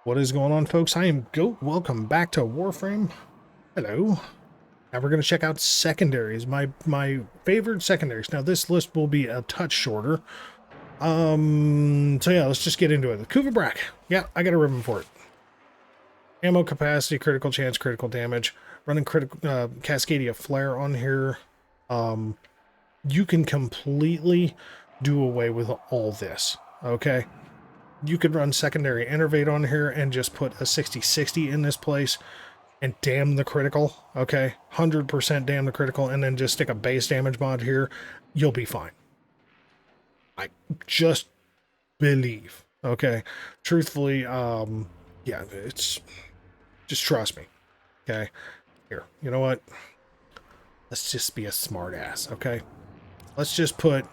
What is going on, folks? I am Goat. Welcome back to Warframe. Hello. Now we're going to check out secondaries, my favorite secondaries. Now this list will be a touch shorter. So yeah, let's just get into it. The Kuva Brakk. Yeah, I got a ribbon for it. Ammo capacity, critical chance, critical damage. Running critical Cascadia Flare on here. You can completely do away with all this. Okay. You could run secondary innervate on here and just put a 60-60 in this place and damn the critical, okay? 100% damn the critical, and then just stick a base damage mod here. You'll be fine. I just believe, okay? Truthfully, yeah, it's... just trust me, okay? Here, you know what? Let's just be a smart ass, okay? Let's just put...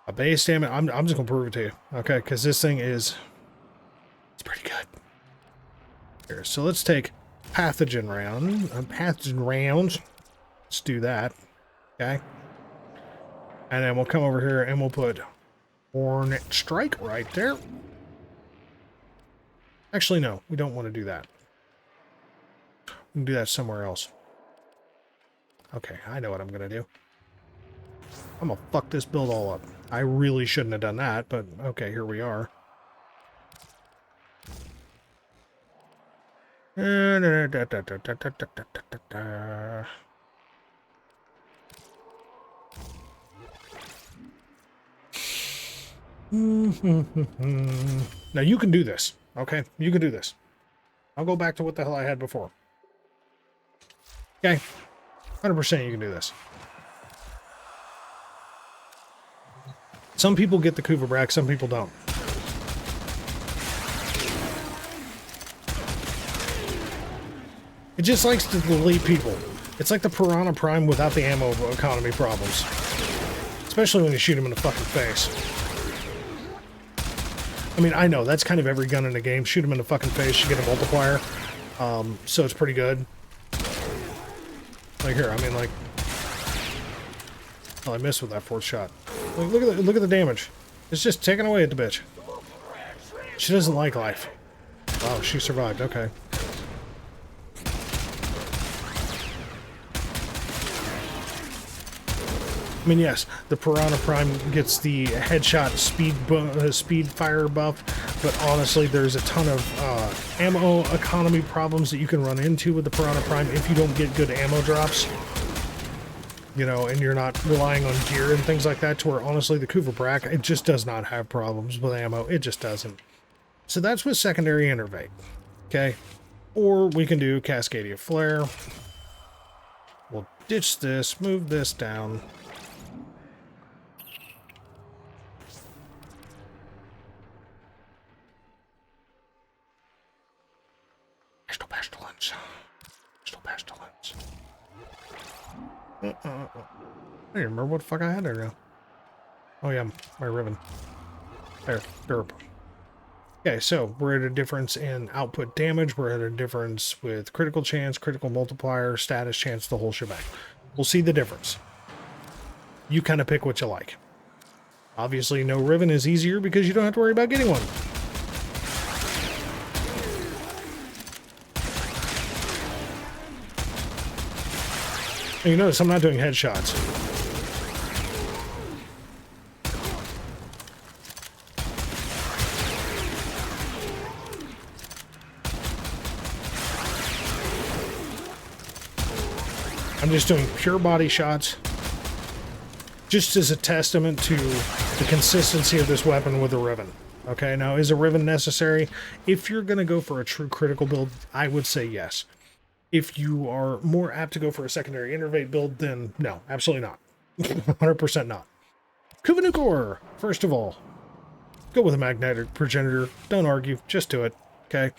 a base damage. I'm just gonna prove it to you, okay? Because this thing is, it's pretty good. Here, so let's take pathogen rounds. Let's do that, okay? And then we'll come over here and we'll put Hornet Strike right there. Actually, no, we don't want to do that. We can do that somewhere else. Okay, I know what I'm gonna do. I'm gonna fuck this build all up. I really shouldn't have done that, but okay, here we are. Now you can do this, okay? You can do this. I'll go back to what the hell I had before. Okay, 100% you can do this. Some people get the Kuva Brakk, some people don't. It just likes to delete people. It's like the Piranha Prime without the ammo economy problems. Especially when you shoot him in the fucking face. I mean, I know, that's kind of every gun in the game. Shoot him in the fucking face, you get a multiplier. So it's pretty good. Like here, I mean, like... oh, I missed with that fourth shot. Like, look at the damage. It's just taken away at the bitch. She doesn't like life. Wow, she survived. Okay. I mean, yes, the Piranha Prime gets the headshot speed fire buff, but honestly, there's a ton of ammo economy problems that you can run into with the Piranha Prime if you don't get good ammo drops. You know, and you're not relying on gear and things like that, to where, honestly, the Kuva Brakk, it just does not have problems with ammo. It just doesn't. So that's with secondary innervate. Okay? Or we can do Cascadia Flare. We'll ditch this, move this down. Pestilence. Pestilence. I don't even remember what the fuck I had there now. Oh yeah, my ribbon. There, derp. Okay, so we're at a difference in output damage. We're at a difference with critical chance, critical multiplier, status chance, the whole shebang. We'll see the difference. You kind of pick what you like. Obviously, no ribbon is easier because you don't have to worry about getting one. And you notice I'm not doing headshots. I'm just doing pure body shots, just as a testament to the consistency of this weapon with a ribbon. Okay, now is a ribbon necessary? If you're going to go for a true critical build, I would say yes. If you are more apt to go for a secondary innervate build, then no, absolutely not. 100% not. Kuva Nukor, first of all, go with a magnetic progenitor. Don't argue, just do it. Okay,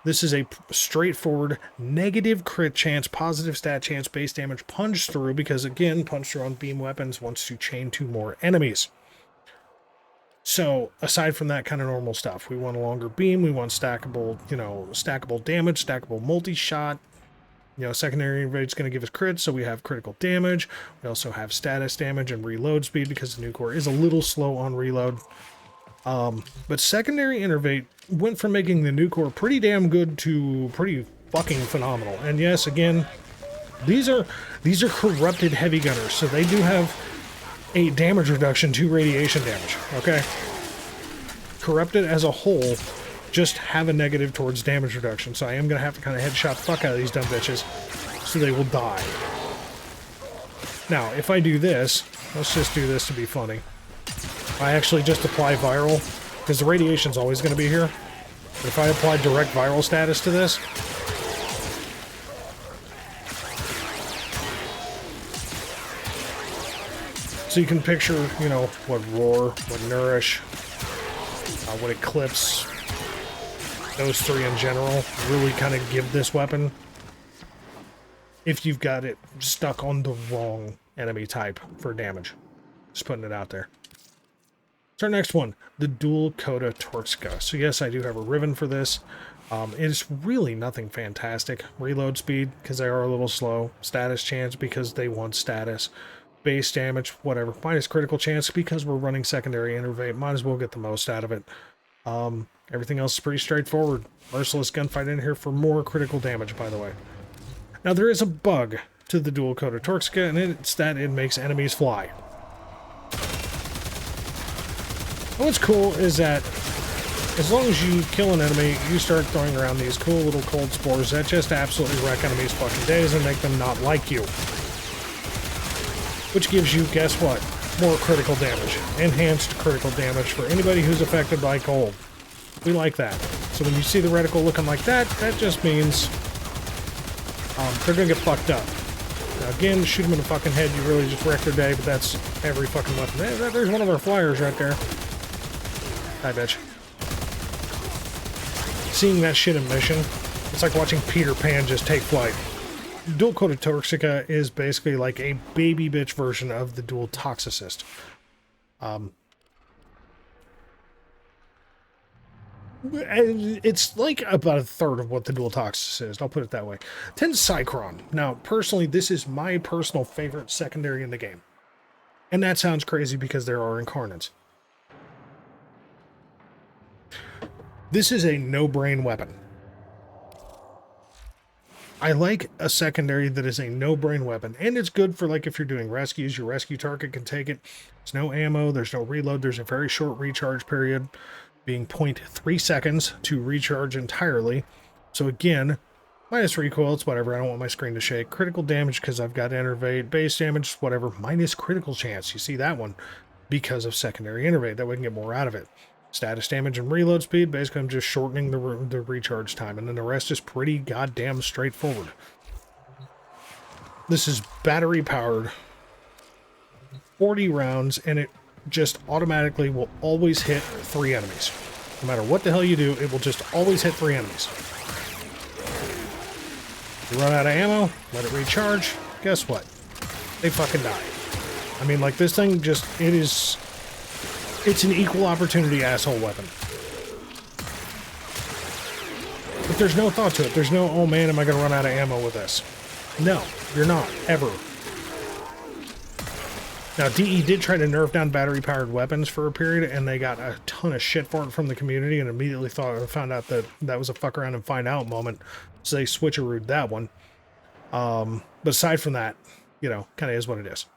this is a straightforward negative crit chance, positive stat chance, base damage, punch through, because again, punch through on beam weapons wants to chain to more enemies. So aside from that kind of normal stuff, we want a longer beam, we want stackable, you know, stackable damage, stackable multi-shot. You know, secondary innervate's going to give us crit, so we have critical damage. We also have status damage and reload speed because the Nukor is a little slow on reload. But secondary innervate went from making the Nukor pretty damn good to pretty fucking phenomenal. And yes, again, these are corrupted heavy gunners, so they do have a damage reduction to radiation damage, okay? Corrupted as a whole just have a negative towards damage reduction, so I am going to have to kind of headshot the fuck out of these dumb bitches so they will die. Now, if I do this, let's just do this to be funny. I actually just apply viral, because the radiation's always going to be here. But if I apply direct viral status to this, so you can picture, you know, what Roar, what Nourish, what Eclipse, those three in general, really kind of give this weapon, if you've got it stuck on the wrong enemy type for damage. Just putting it out there. So our next one, the dual Coda Torxica. So yes, I do have a Riven for this. It's really nothing fantastic. Reload speed, because they are a little slow. Status chance, because they want status. Base damage, whatever. Minus critical chance, because we're running secondary innervate. Might as well get the most out of it. Everything else is pretty straightforward. Merciless gunfight in here for more critical damage, by the way. Now, there is a bug to the dual Coda Torxica, and it's that it makes enemies fly. What's cool is that as long as you kill an enemy, you start throwing around these cool little cold spores that just absolutely wreck enemies' fucking days and make them not like you. Which gives you, guess what? More critical damage. Enhanced critical damage for anybody who's affected by cold. We like that. So when you see the reticle looking like that, that just means they're gonna get fucked up. Now again, shoot them in the fucking head, you really just wreck their day, but that's every fucking weapon. There's one of our flyers right there. Hi, bitch. Seeing that shit in mission, it's like watching Peter Pan just take flight. Dual Coda Torxica is basically like a baby bitch version of the dual Toxocyst. It's like about a third of what the dual Toxocyst is, I'll put it that way. Tenet Cycron. Now, personally, this is my personal favorite secondary in the game. And that sounds crazy because there are Incarnons. This is a no-brain weapon. I like a secondary that is a no-brain weapon, and it's good for, like, if you're doing rescues, your rescue target can take it. There's no ammo, there's no reload, there's a very short recharge period, being 0.3 seconds to recharge entirely. So again, minus recoil, it's whatever, I don't want my screen to shake. Critical damage because I've got innervate, base damage, whatever, minus critical chance. You see that one because of secondary innervate, that way we can get more out of it. Status damage and reload speed, basically I'm just shortening the recharge time, and then the rest is pretty goddamn straightforward. This is battery powered, 40 rounds, and it just automatically will always hit 3 enemies. No matter what the hell you do, it will just always hit 3 enemies. You run out of ammo, let it recharge, guess what? They fucking die. I mean, like, this thing just, it's an equal opportunity asshole weapon. But there's no thought to it. There's no, oh man, am I going to run out of ammo with this? No, you're not, ever. Now, DE did try to nerf down battery-powered weapons for a period, and they got a ton of shit for it from the community, and immediately found out that that was a fuck around and find out moment, so they switcherooed that one. But aside from that, you know, kind of is what it is.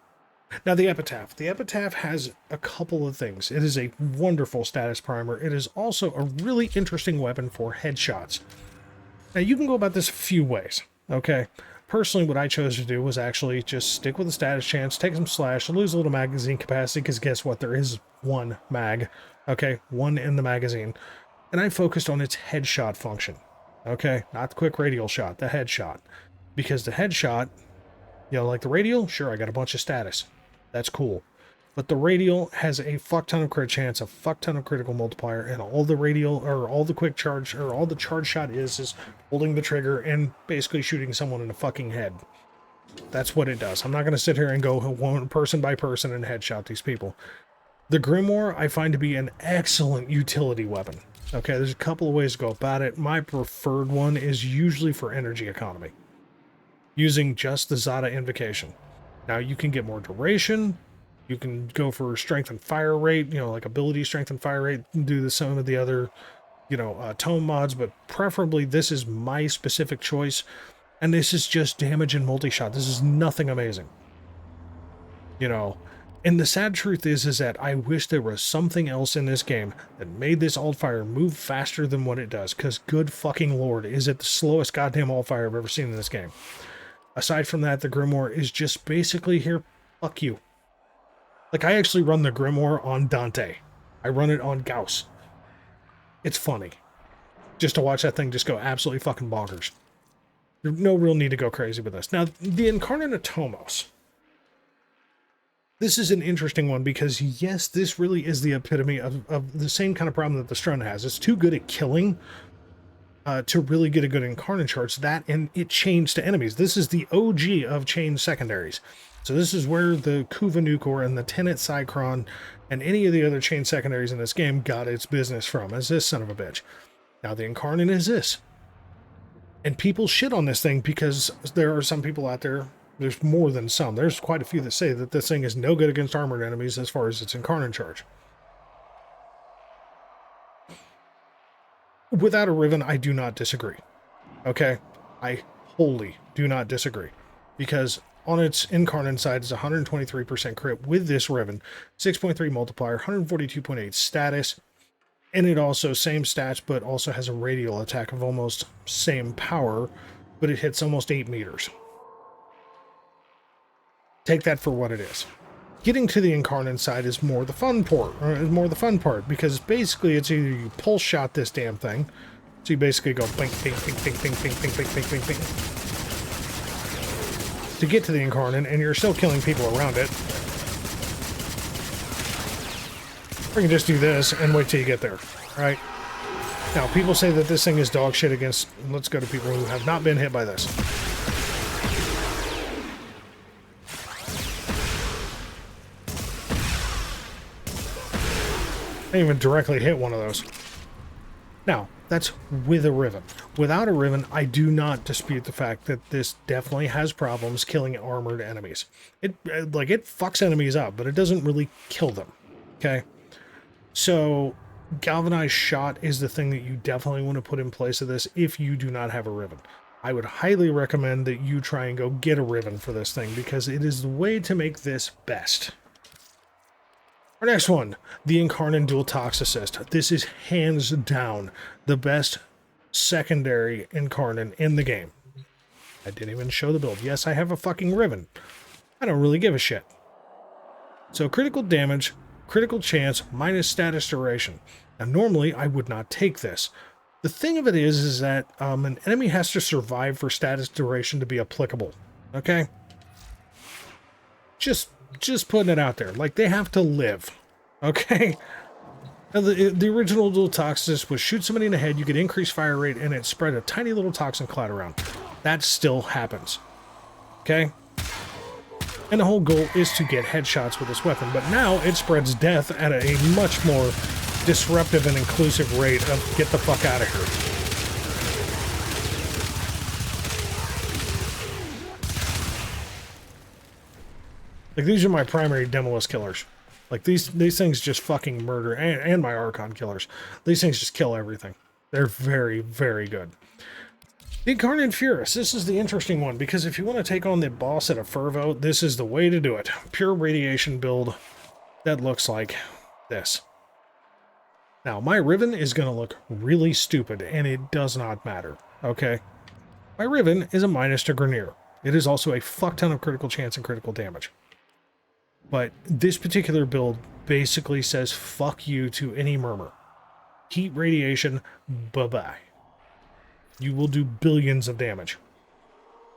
Now, the Epitaph. The Epitaph has a couple of things. It is a wonderful status primer. It is also a really interesting weapon for headshots. Now, you can go about this a few ways, okay? Personally, what I chose to do was actually just stick with the status chance, take some slash, lose a little magazine capacity, because guess what? There is one mag, okay? One in the magazine. And I focused on its headshot function, okay? Not the quick radial shot, the headshot. Because the headshot, you know, like the radial, sure, I got a bunch of status. That's cool. But the radial has a fuck ton of crit chance, a fuck ton of critical multiplier, and all the radial, or all the quick charge, or all the charge shot is holding the trigger and basically shooting someone in the fucking head. That's what it does. I'm not going to sit here and go one person by person and headshot these people. The Grimoire I find to be an excellent utility weapon. Okay, there's a couple of ways to go about it. My preferred one is usually for energy economy, using just the Zada Invocation. Now, you can get more duration, you can go for strength and fire rate, you know, like ability strength and fire rate, and do some of the other tome mods, but preferably this is my specific choice. And this is just damage and multi-shot. This is nothing amazing. And the sad truth is that I wish there was something else in this game that made this alt-fire move faster than what it does, because good fucking lord, is it the slowest goddamn alt-fire I've ever seen in this game. Aside from that, the Grimoire is just basically here, fuck you. Like, I actually run the Grimoire on Dante. I run it on Gauss. It's funny. Just to watch that thing just go absolutely fucking bonkers. There's no real need to go crazy with this. Now, the Incarnon Atomos. This is an interesting one because, yes, this really is the epitome of the same kind of problem that the Strun has. It's too good at killing to really get a good Incarnon charge. That, and it chains to enemies. This is the OG of chain secondaries. So this is where the Kuva Nukor and the Tenet Cycron and any of the other chain secondaries in this game got its business from, as this son of a bitch. Now, the Incarnon is this. And people shit on this thing because there are some people out there, there's more than some, there's quite a few that say that this thing is no good against armored enemies as far as its Incarnon charge. Without a Riven, I do not disagree. Okay? I wholly do not disagree. Because on its Incarnon side is 123% crit with this Riven, 6.3 multiplier, 142.8 status, and it also, same stats, but also has a radial attack of almost same power, but it hits almost 8 meters. Take that for what it is. Getting to the Incarnon side is more the fun part, because basically it's either you pulse shot this damn thing, so you basically go bink, bink, bink, bink, bink, bink, bink, bink, bink, bink, bink, to get to the Incarnon, and you're still killing people around it. Or you can just do this and wait till you get there, right? Now, people say that this thing is dog shit against... Let's go to people who have not been hit by this. I didn't even directly hit one of those. Now, that's with a Riven. Without a Riven, I do not dispute the fact that this definitely has problems killing armored enemies. It fucks enemies up, but it doesn't really kill them, okay? So, Galvanized Shot is the thing that you definitely want to put in place of this if you do not have a Riven. I would highly recommend that you try and go get a Riven for this thing, because it is the way to make this best. Our next one, the Incarnon Dual Toxocyst. This is hands down the best secondary Incarnon in the game. I didn't even show the build. Yes, I have a fucking Riven. I don't really give a shit. So critical damage, critical chance, minus status duration. Now, normally, I would not take this. The thing of it is that an enemy has to survive for status duration to be applicable. Okay? Just putting it out there. Like, they have to live. Okay? Now, the original Dual Toxocyst was shoot somebody in the head, you could increase fire rate, and it spread a tiny little toxin cloud around. That still happens. Okay? And the whole goal is to get headshots with this weapon, but now it spreads death at a much more disruptive and inclusive rate of get the fuck out of here. Like, these are my primary Demolist killers. Like, these things just fucking murder, and my Archon killers. These things just kill everything. They're very, very good. The Incarnon Furis. This is the interesting one, because if you want to take on the boss at a Fervo, this is the way to do it. Pure radiation build that looks like this. Now, my Riven is going to look really stupid, and it does not matter, okay? My Riven is a minus to Grenier. It is also a fuck ton of critical chance and critical damage. But this particular build basically says fuck you to any murmur. Heat radiation, bye-bye. You will do billions of damage.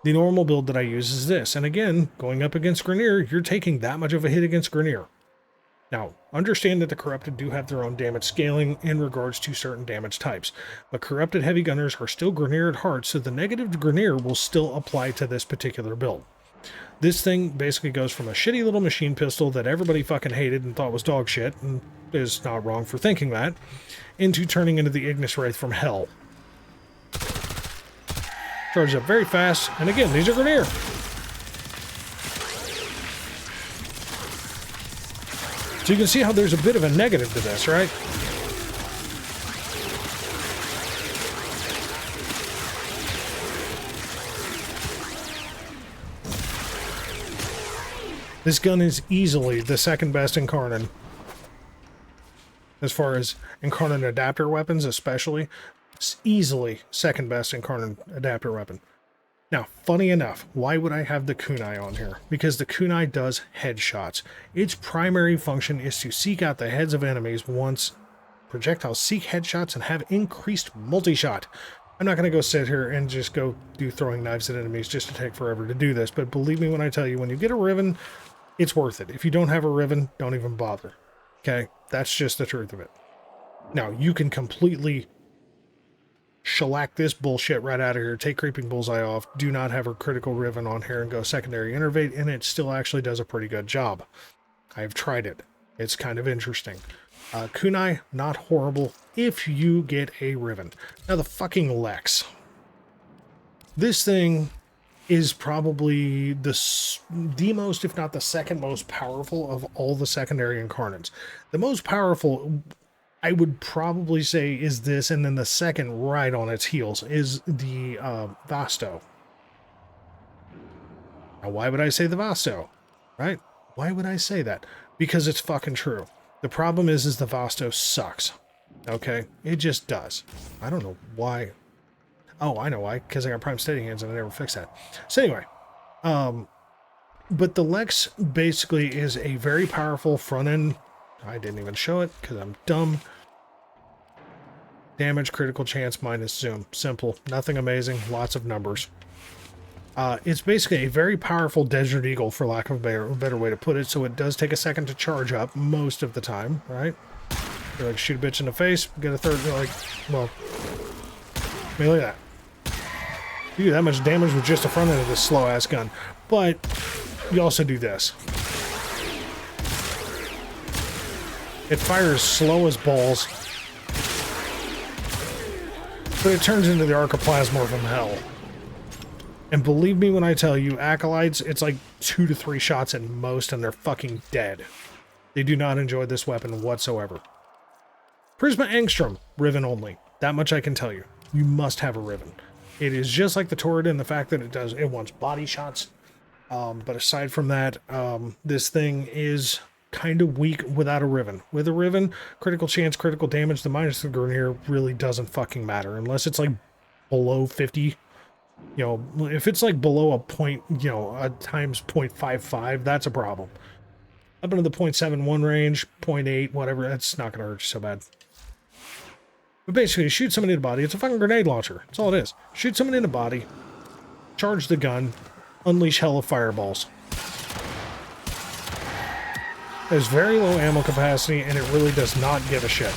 The normal build that I use is this, and again, going up against Grenier, you're taking that much of a hit against Grenier. Now, understand that the Corrupted do have their own damage scaling in regards to certain damage types, but Corrupted Heavy Gunners are still Grenier at heart, so the negative to Grenier will still apply to this particular build. This thing basically goes from a shitty little machine pistol that everybody fucking hated and thought was dog shit, and is not wrong for thinking that, into turning into the Ignis Wraith from hell. Charges up very fast, and again, these are Grenier. So you can see how there's a bit of a negative to this, right? This gun is easily the second best Incarnon. As far as Incarnon adapter weapons, especially, it's easily second best Incarnon adapter weapon. Now, funny enough, why would I have the Kunai on here? Because the Kunai does headshots. Its primary function is to seek out the heads of enemies once projectiles seek headshots and have increased multi-shot. I'm not going to go sit here and just go do throwing knives at enemies just to take forever to do this, but believe me when I tell you, when you get a Riven, it's worth it. If you don't have a Riven, don't even bother. Okay? That's just the truth of it. Now, you can completely shellac this bullshit right out of here, take Creeping Bullseye off, do not have a critical Riven on here, and go secondary innervate, and it still actually does a pretty good job. I've tried it. It's kind of interesting. Kunai, not horrible if you get a Riven. Now, the fucking Lex. This thing is probably the most, if not the second most powerful of all the secondary Incarnons. The most powerful, I would probably say, is this, and then the second right on its heels is the Vasto. Now, why would I say the Vasto? Right? Why would I say that? Because it's fucking true. The problem is the Vasto sucks. Okay? It just does. I don't know why. Oh, I know why. Because I got Prime Steady Hands and I never fixed that. So anyway. But the Lex basically is a very powerful front end. I didn't even show it because I'm dumb. Damage, critical chance, minus zoom. Simple. Nothing amazing. Lots of numbers. It's basically a very powerful Desert Eagle, for lack of a better way to put it, so it does take a second to charge up most of the time, right? You're like, shoot a bitch in the face, get a third, you're like, well, I mean, look at that. You do that much damage with just the front end of this slow-ass gun. But you also do this. It fires slow as balls, but it turns into the Archoplasma from hell. And believe me when I tell you, Acolytes, it's like 2 to 3 shots at most, and they're fucking dead. They do not enjoy this weapon whatsoever. Prisma Angstrom, Riven only. That much I can tell you. You must have a Riven. It is just like the turret in the fact that it wants body shots. But aside from that, this thing is kind of weak without a Riven. With a Riven, critical chance, critical damage, the minus the Grenadier really doesn't fucking matter. Unless it's like below 50. You know, if it's like below a point, you know, a times 0.55, that's a problem. Up into the 0.71 range, 0.8, whatever, that's not going to hurt you so bad. But basically, shoot somebody in the body. It's a fucking grenade launcher. That's all it is. Shoot somebody in the body, charge the gun, unleash hell of fireballs. There's very low ammo capacity, and it really does not give a shit.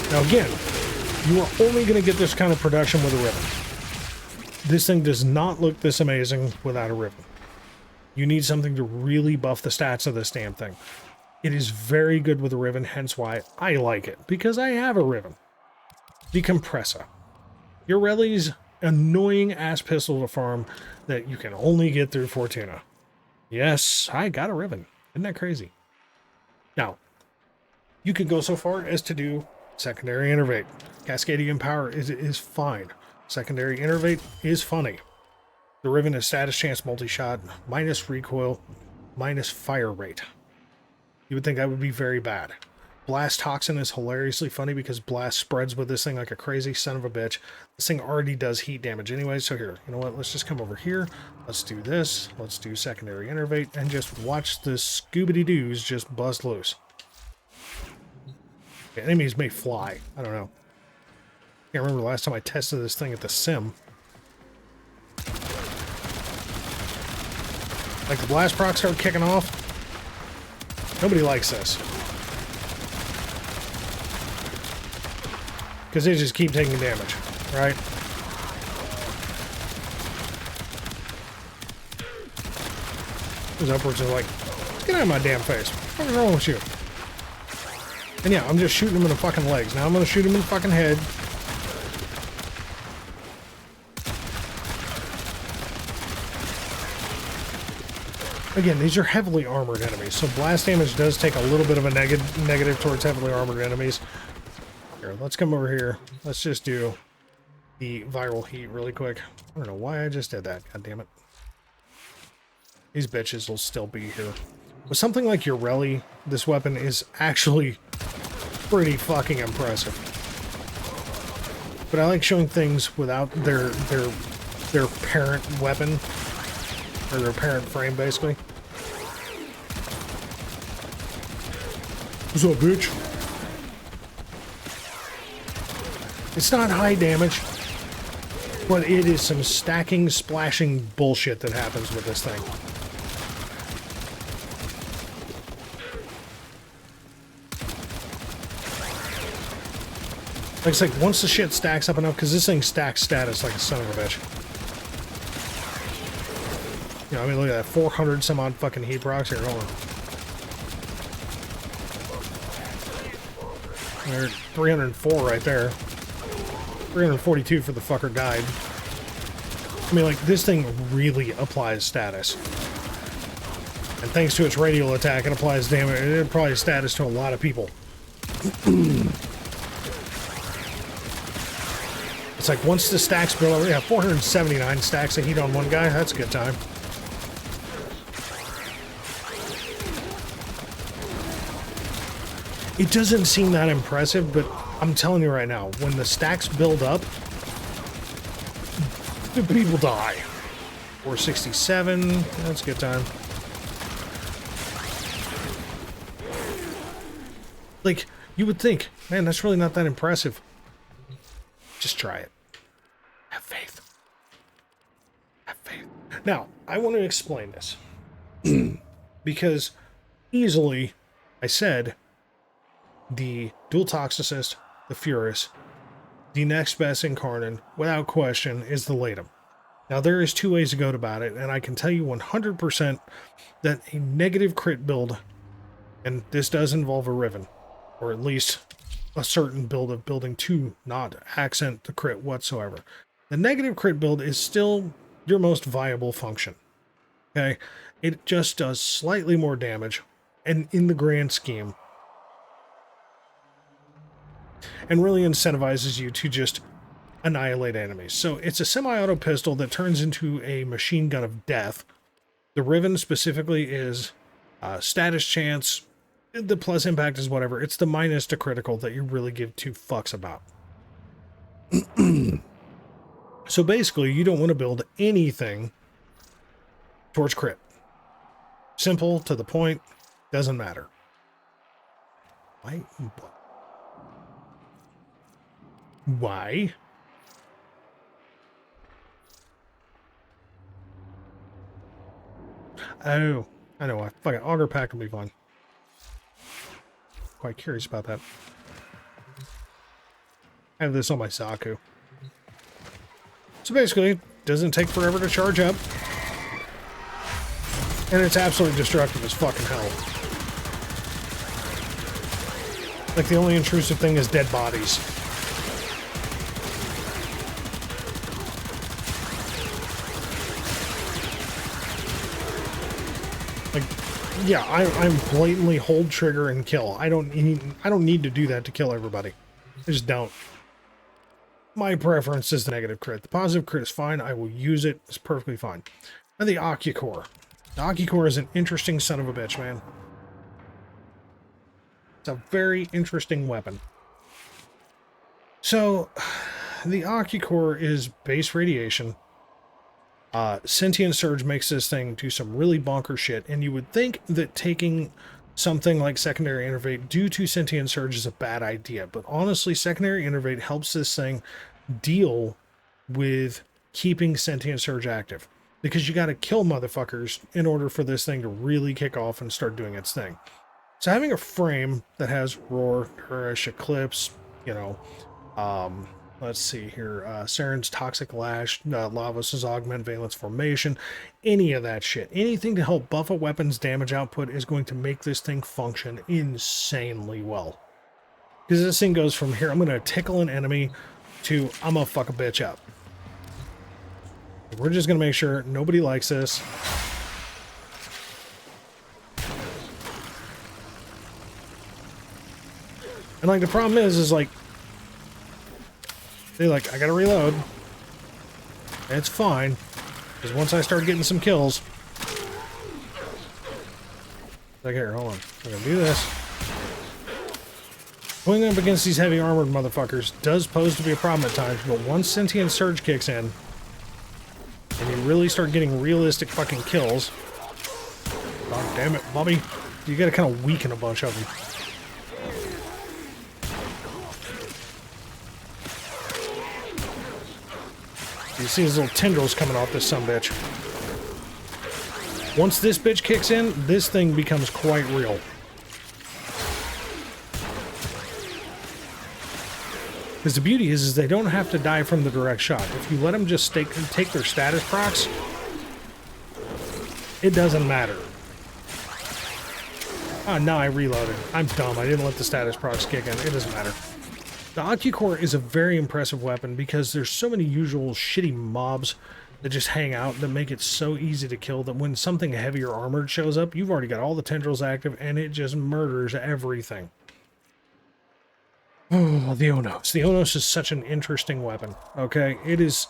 Now again, you are only going to get this kind of production with a Riven. This thing does not look this amazing without a Riven. You need something to really buff the stats of this damn thing. It is very good with a Riven, hence why I like it, because I have a Riven. The Kompressa. Yoreli's annoying ass pistol to farm that you can only get through Fortuna. Yes, I got a Riven. Isn't that crazy? Now, you can go so far as to do secondary innervate. Cascadian power is fine. Secondary innervate is funny. The Riven is status chance multi-shot, minus recoil, minus fire rate. You would think that would be very bad. Blast Toxin is hilariously funny because Blast spreads with this thing like a crazy son of a bitch. This thing already does heat damage anyway, so here, you know what, let's just come over here. Let's do this. Let's do secondary innervate and just watch the Scooby-Doos just bust loose. Enemies may fly. I don't know. Can't remember the last time I tested this thing at the sim. Like the blast procs start kicking off. Nobody likes this. Because they just keep taking damage, right? Those upwards are like, get out of my damn face. What's wrong with you? And yeah, I'm just shooting him in the fucking legs. Now I'm going to shoot him in the fucking head. Again, these are heavily armored enemies, so blast damage does take a little bit of a negative towards heavily armored enemies. Here, let's come over here. Let's just do the viral heat really quick. I don't know why I just did that. God damn it. These bitches will still be here. With something like Ureli, this weapon is actually pretty fucking impressive. But I like showing things without their parent weapon. Or their parent frame, basically. What's up, bitch? It's not high damage, but it is some stacking, splashing bullshit that happens with this thing. Like, it's like, once the shit stacks up enough, because this thing stacks status like a son of a bitch. You know, I mean, look at that, 400 some odd fucking heat procs here, hold on. There's 304 right there. 342 for the fucker guide. I mean, like, this thing really applies status. And thanks to its radial attack, it applies damage. It applies status to a lot of people. It's like, once the stacks build over, yeah, 479 stacks of heat on one guy. That's a good time. It doesn't seem that impressive, but I'm telling you right now, when the stacks build up, the people die. 467, that's a good time. Like, you would think, man, that's really not that impressive. Just try it. Have faith. Have faith. Now, I want to explain this. Because easily, I said, the dual Toxocyst, the Furis, the next best Incarnon, without question, is the Laetum. Now, there is two ways to go about it, and I can tell you 100% that a negative crit build, and this does involve a Riven, or at least a certain build of building to not accent the crit whatsoever. The negative crit build is still your most viable function. Okay? It just does slightly more damage, and in the grand scheme, and really incentivizes you to just annihilate enemies. So it's a semi-auto pistol that turns into a machine gun of death. The Riven specifically is status chance. The plus impact is whatever. It's the minus to critical that you really give two fucks about. So basically, you don't want to build anything towards crit. Simple, to the point, doesn't matter. Why? Why? Oh, I know. Fucking Auger Pack will be fun. Quite curious about that. I have this on my Zaku. So basically, it doesn't take forever to charge up. And it's absolutely destructive as fucking hell. Like, the only intrusive thing is dead bodies. Like, yeah, I'm blatantly hold trigger and kill. I don't need to do that to kill everybody. I just don't. My preference is the negative crit. The positive crit is fine. I will use it. It's perfectly fine. And the Ocucor. The Ocucor is an interesting son of a bitch, man. It's a very interesting weapon. So, the Ocucor is base radiation. Sentient Surge makes this thing do some really bonker shit, and you would think that taking something like Secondary Innervate due to Sentient Surge is a bad idea, but honestly, Secondary Innervate helps this thing deal with keeping Sentient Surge active, because you gotta kill motherfuckers in order for this thing to really kick off and start doing its thing. So having a frame that has Roar, Nourish, Eclipse, you know, let's see here, Saren's Toxic Lash, Lavos' Augment, Valence Formation, any of that shit. Anything to help buff a weapon's damage output is going to make this thing function insanely well. Because this thing goes from here, I'm going to tickle an enemy, to I'm going to fuck a bitch up. We're just going to make sure nobody likes this. And like, the problem is like, They're like, I gotta reload. It's fine. Because once I start getting some kills... Like, here, hold on. I'm gonna do this. Going up against these heavy armored motherfuckers does pose to be a problem at times, but once Sentient Surge kicks in, and you really start getting realistic fucking kills... God damn it, Bobby. You gotta kind of weaken a bunch of them. You see his little tendrils coming off this sumbitch. Once this bitch kicks in, this thing becomes quite real. Because the beauty is they don't have to die from the direct shot. If you let them just take their status procs, it doesn't matter. Oh, no, I reloaded. I'm dumb. I didn't let the status procs kick in. It doesn't matter. The Ocucor is a very impressive weapon because there's so many usual shitty mobs that just hang out that make it so easy to kill that when something heavier armored shows up, you've already got all the tendrils active and it just murders everything. Oh, the Onos. The Onos is such an interesting weapon, okay? It's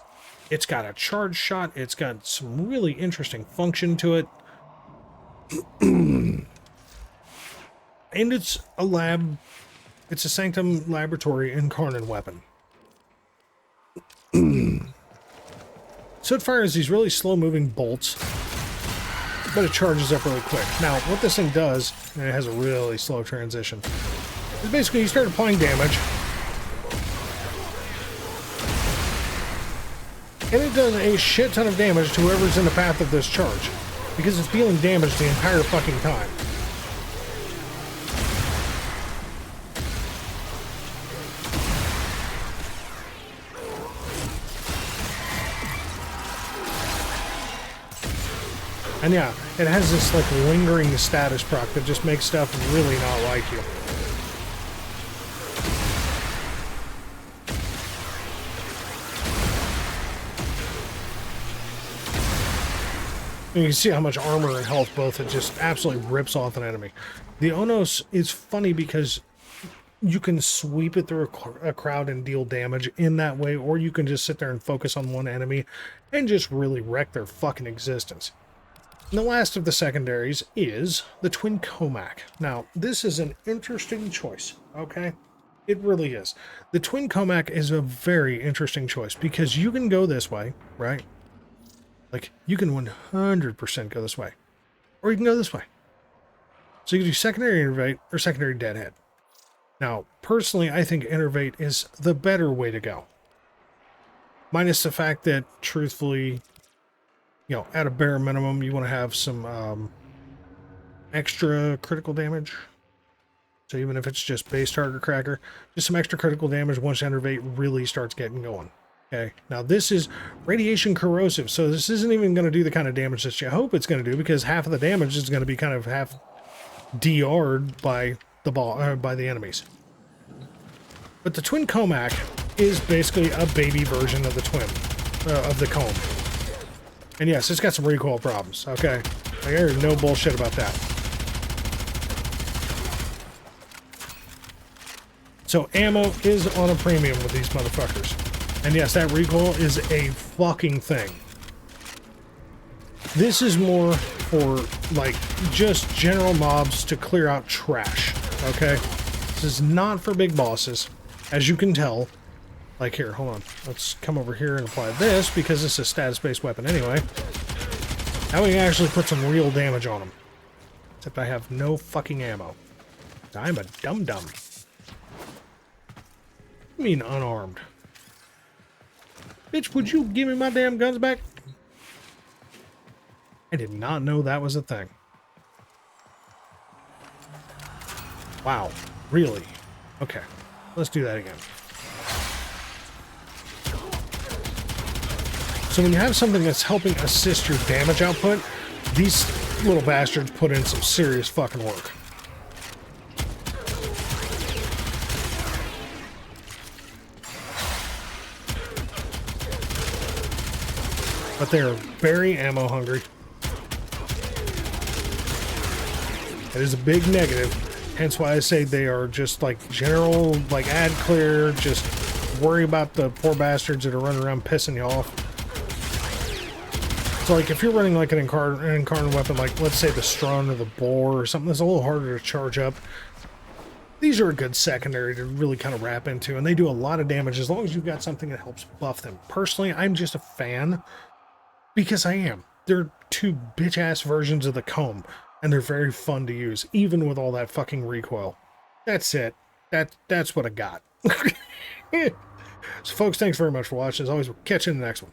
got a charge shot. It's got some really interesting function to it. And it's a lab... It's a Sanctum Laboratory Incarnon weapon. So it fires these really slow-moving bolts, but it charges up really quick. Now, what this thing does, and it has a really slow transition, is basically you start applying damage, and it does a shit ton of damage to whoever's in the path of this charge, because it's dealing damage the entire fucking time. And yeah, it has this like lingering status proc that just makes stuff really not like you. And you can see how much armor and health both it just absolutely rips off an enemy. The Onos is funny because you can sweep it through a crowd and deal damage in that way, or you can just sit there and focus on one enemy and just really wreck their fucking existence. And the last of the secondaries is the Twin Kohmak. Now, this is an interesting choice, okay? It really is. The Twin Kohmak is a very interesting choice because you can go this way, right? Like, you can 100% go this way. Or you can go this way. So you can do secondary Innervate or secondary Deadhead. Now, personally, I think Innervate is the better way to go. Minus the fact that, truthfully... You know, at a bare minimum, you want to have some extra critical damage. So even if it's just base target cracker, just some extra critical damage once Innervate really starts getting going. Okay, now this is radiation corrosive, so this isn't even going to do the kind of damage that you hope it's going to do because half of the damage is going to be kind of half DR'd by the by the enemies. But the Twin Kohmak is basically a baby version of the of the comb. And yes, it's got some recoil problems, okay? Like, there's no bullshit about that. So ammo is on a premium with these motherfuckers. And yes, that recoil is a fucking thing. This is more for, like, just general mobs to clear out trash, okay? This is not for big bosses, as you can tell. Like, here, hold on. Let's come over here and apply this, because this is a status-based weapon anyway. Now we can actually put some real damage on them. Except I have no fucking ammo. I'm a dum-dum. I mean unarmed. Bitch, would you give me my damn guns back? I did not know that was a thing. Wow. Really? Okay. Let's do that again. So when you have something that's helping assist your damage output, these little bastards put in some serious fucking work. But they are very ammo hungry. That is a big negative. Hence why I say they are just like general, like ad clear, just worry about the poor bastards that are running around pissing you off. So, like, if you're running, like, an Incarnon weapon, like, let's say the Strun or the Boar or something that's a little harder to charge up, these are a good secondary to really kind of wrap into, and they do a lot of damage as long as you've got something that helps buff them. Personally, I'm just a fan, because I am. They're two bitch-ass versions of the comb, and they're very fun to use, even with all that fucking recoil. That's it. That's what I got. So, folks, thanks very much for watching. As always, we'll catch you in the next one.